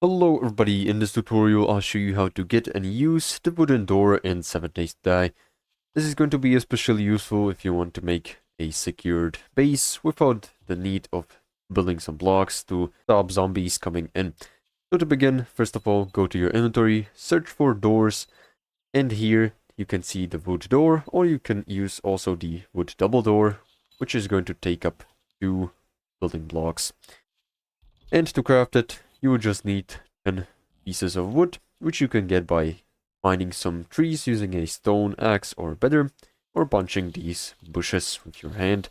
Hello everybody, in this tutorial I'll show you how to get and use the wooden door in 7 Days to Die. This is going to be especially useful if you want to make a secured base without the need of building some blocks to stop zombies coming in. So to begin, first of all, go to your inventory, search for doors, and here you can see the wood door, or you can use also the wood double door, which is going to take up 2 building blocks. And to craft it, you will just need 10 pieces of wood, which you can get by finding some trees using a stone axe or better, or punching these bushes with your hand.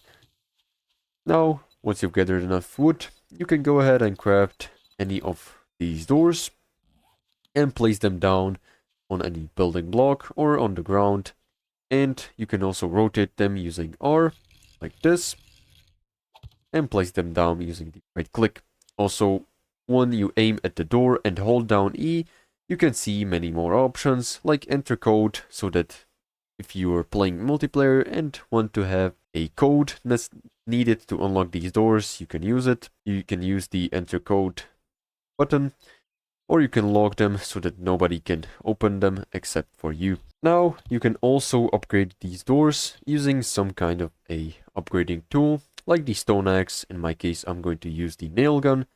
Now, once you've gathered enough wood, you can go ahead and craft any of these doors and place them down on any building block or on the ground. And you can also rotate them using R, like this, and place them down using the right click. Also, when you aim at the door and hold down E, you can see many more options, like enter code, so that if you are playing multiplayer and want to have a code that's needed to unlock these doors, you can use it. You can use the enter code button, or you can lock them so that nobody can open them except for you. Now, you can also upgrade these doors using some kind of a upgrading tool, like the stone axe. In my case, I'm going to use the nail gun.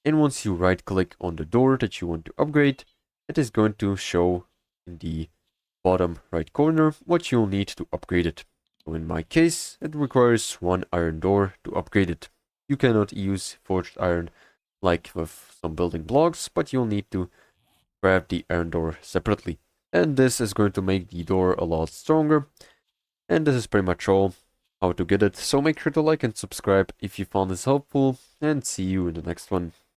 And once you right click on the door that you want to upgrade, it is going to show in the bottom right corner what you'll need to upgrade it. So in my case, it requires 1 iron door to upgrade it. You cannot use forged iron like with some building blocks, but you'll need to grab the iron door separately. And this is going to make the door a lot stronger. And this is pretty much all how to get it. So make sure to like and subscribe if you found this helpful, and see you in the next one.